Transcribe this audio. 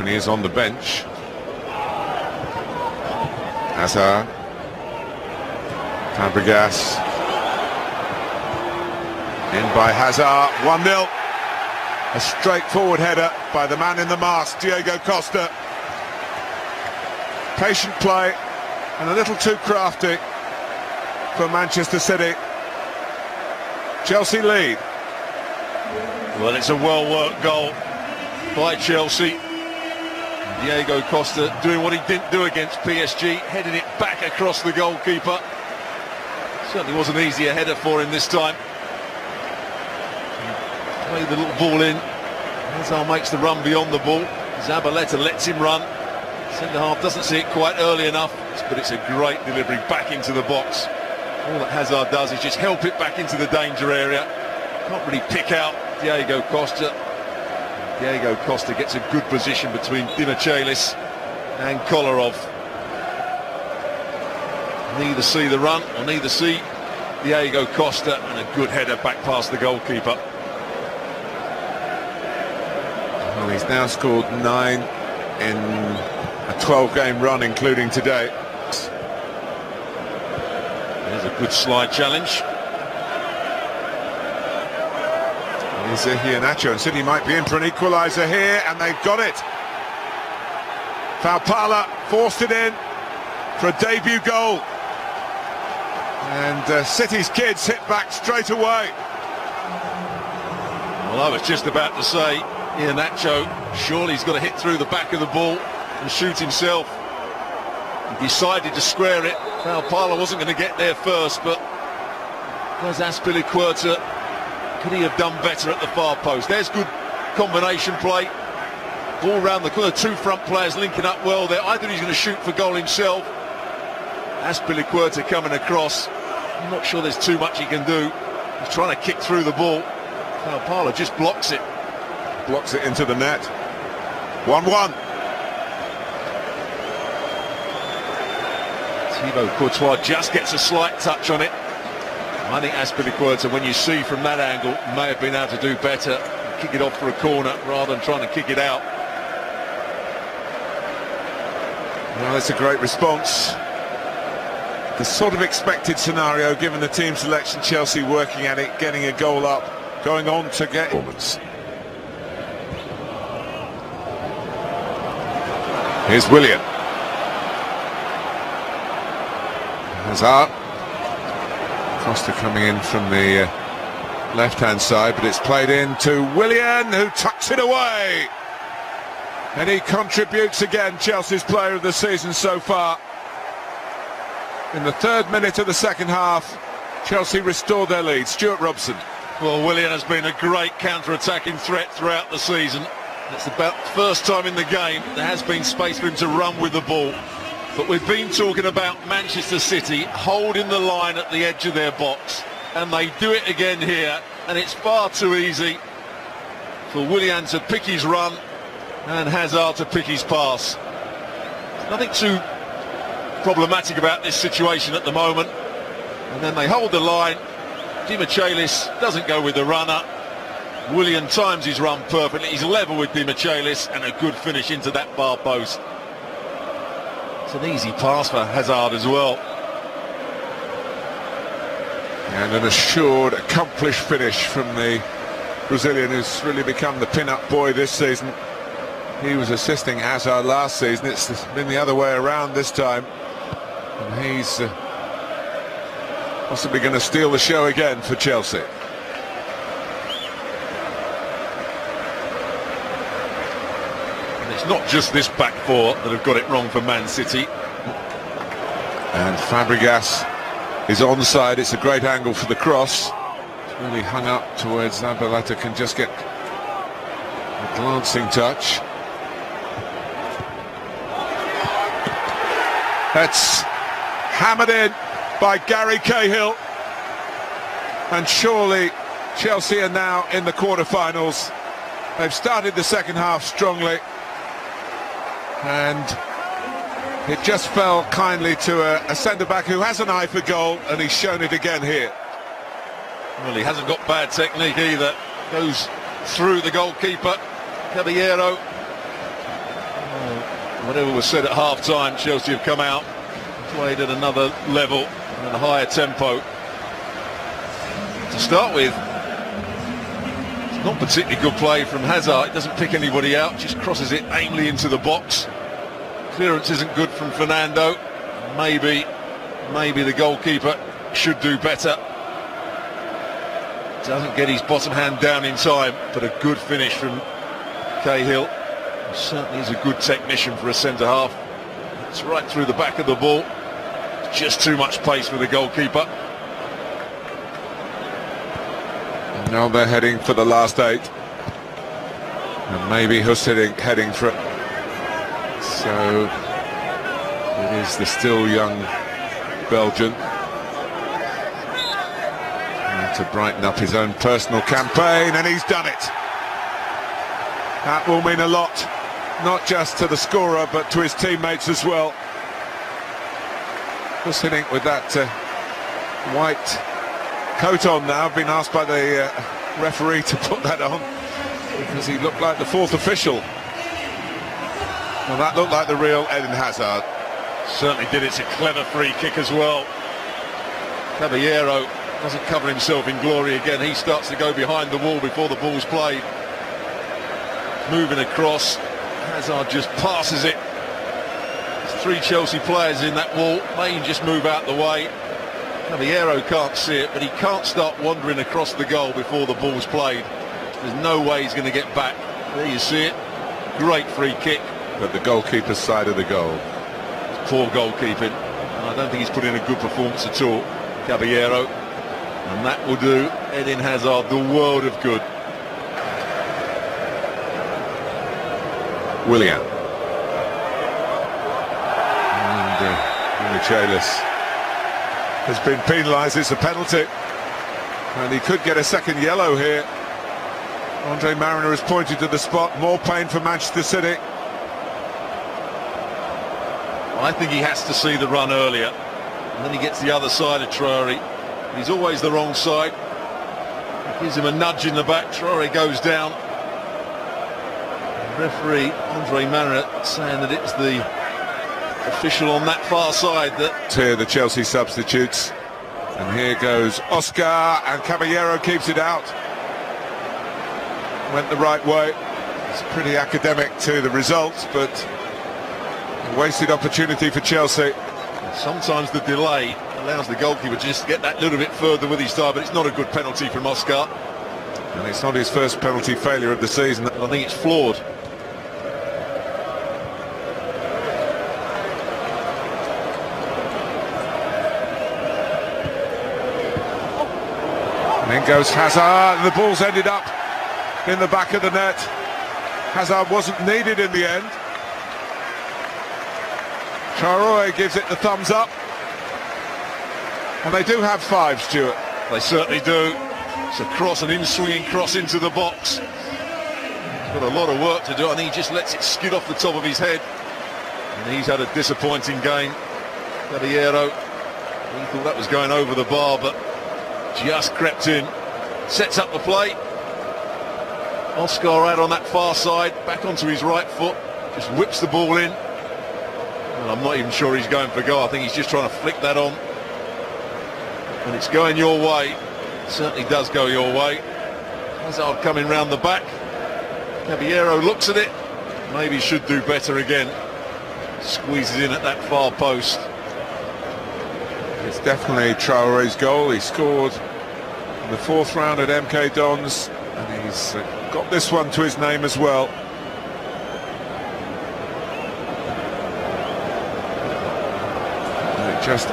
he is on the bench. Hazard, Fabregas, in by Hazard, 1-0. A straightforward header by the man in the mask, Diego Costa. Patient play and a little too crafty for Manchester City. Chelsea lead. Well, it's a well-worked goal by Chelsea. Diego Costa doing what he didn't do against PSG, heading it back across the goalkeeper. Certainly wasn't easy a header for him this time. Played the little ball in. Hazard makes the run beyond the ball. Zabaleta lets him run. Centre half doesn't see it quite early enough, but it's a great delivery back into the box. All that Hazard does is just help it back into the danger area. Can't really pick out Diego Costa. Diego Costa gets a good position between Dimichelis and Kolarov. Neither see the run or neither see Diego Costa, and a good header back past the goalkeeper. Well, he's now scored 9 in a 12-game run, including today. There's a good slide challenge. Here's Iheanacho, and City might be in for an equaliser here, and they've got it. Falpala forced it in for a debut goal. And City's kids hit back straight away. Well, I was just about to say, Iheanacho, surely he's got to hit through the back of the ball and shoot himself. He decided to square it. Falpala wasn't going to get there first, but there's Azpilicueta. Could he have done better at the far post? There's good combination play. Ball round the corner, two front players linking up well there. I thought he's going to shoot for goal himself. Azpilicueta coming across. I'm not sure there's too much he can do. He's trying to kick through the ball. Falpala just blocks it. Blocks it into the net. 1-1. Thibaut Courtois just gets a slight touch on it. I think Azpilicueta, when you see from that angle, may have been able to do better. Kick it off for a corner rather than trying to kick it out. Well, it's a great response. The sort of expected scenario, given the team selection. Chelsea working at it, getting a goal up, going on to get performance. Here's Willian. Hazard. Costa coming in from the left-hand side, but it's played in to Willian, who tucks it away. And he contributes again, Chelsea's player of the season so far. In the 3rd minute of the second half, Chelsea restored their lead. Stuart Robson. Well, Willian has been a great counter-attacking threat throughout the season. It's about the first time in the game there has been space for him to run with the ball. But we've been talking about Manchester City holding the line at the edge of their box, and they do it again here, and it's far too easy for Willian to pick his run and Hazard to pick his pass. Nothing too problematic about this situation at the moment, and then they hold the line. Dimichelis doesn't go with the runner. Willian times his run perfectly. He's level with Dimichelis, and a good finish into that far post. It's an easy pass for Hazard as well. And an assured, accomplished finish from the Brazilian, who's really become the pin-up boy this season. He was assisting Hazard last season. It's been the other way around this time. And he's possibly going to steal the show again for Chelsea. It's not just this back four that have got it wrong for Man City. And Fabregas is onside. It's a great angle for the cross. It's really hung up towards Zabaleta, can just get a glancing touch. That's hammered in by Gary Cahill. And surely Chelsea are now in the quarter-finals. They've started the second half strongly, and it just fell kindly to a centre-back who has an eye for goal, and he's shown it again here. Well, he hasn't got bad technique either. Goes through the goalkeeper, Caballero. Whatever was said at half-time, Chelsea have come out, played at another level and at a higher tempo. To start with, it's not particularly good play from Hazard. It doesn't pick anybody out, just crosses it aimlessly into the box. Clearance isn't good from Fernando. Maybe the goalkeeper should do better. Doesn't get his bottom hand down in time, but a good finish from Cahill. Certainly is a good technician for a centre-half. It's right through the back of the ball. Just too much pace for the goalkeeper. Now they're heading for the last 8. And maybe Hussitink heading for it. So it is the still young Belgian. And to brighten up his own personal campaign, and he's done it. That will mean a lot, not just to the scorer, but to his teammates as well. Hussitink with that white coat on now. I've been asked by the referee to put that on because he looked like the 4th official. Well, that looked like the real Eden Hazard. Certainly did. It's a clever free kick as well. Caballero doesn't cover himself in glory again. He starts to go behind the wall before the ball's played. Moving across, Hazard just passes it. There's 3 Chelsea players in that wall. May just move out the way. Caballero can't see it, but he can't start wandering across the goal before the ball's played. There's no way he's going to get back. There you see it. Great free kick. But the goalkeeper's side of the goal. Poor goalkeeping. I don't think he's put in a good performance at all, Caballero. And that will do Eden Hazard the world of good. Willian. And Michaelis has been penalised. It's a penalty. And he could get a second yellow here. Andre Mariner has pointed to the spot. More pain for Manchester City. I think he has to see the run earlier. And then he gets the other side of Traore. He's always the wrong side. He gives him a nudge in the back. Traore goes down. Referee Andre Mariner saying that it's the official on that far side that... Here the Chelsea substitutes, and here goes Oscar, and Caballero keeps it out. Went the right way. It's pretty academic to the results, but a wasted opportunity for Chelsea. Sometimes the delay allows the goalkeeper to just get that little bit further with his side, but it's not a good penalty from Oscar. And it's not his first penalty failure of the season. I think it's flawed. And in goes Hazard, the ball's ended up in the back of the net. Hazard wasn't needed in the end. Traore gives it the thumbs up. And they do have 5, Stuart. They certainly do. It's a cross, an in-swinging cross into the box. He's got a lot of work to do. I think he just lets it skid off the top of his head. And he's had a disappointing game. Caballero, he thought that was going over the bar, but just crept in. Sets up the play. Oscar out on that far side, back onto his right foot. Just whips the ball in. Well, I'm not even sure he's going for goal. I think he's just trying to flick that on. And it's going your way. It certainly does go your way. Hazard coming round the back. Caballero looks at it. Maybe should do better again. Squeezes in at that far post. It's definitely Traore's goal. He scored in the 4th round at MK Dons, and he's got this one to his name as well. And it just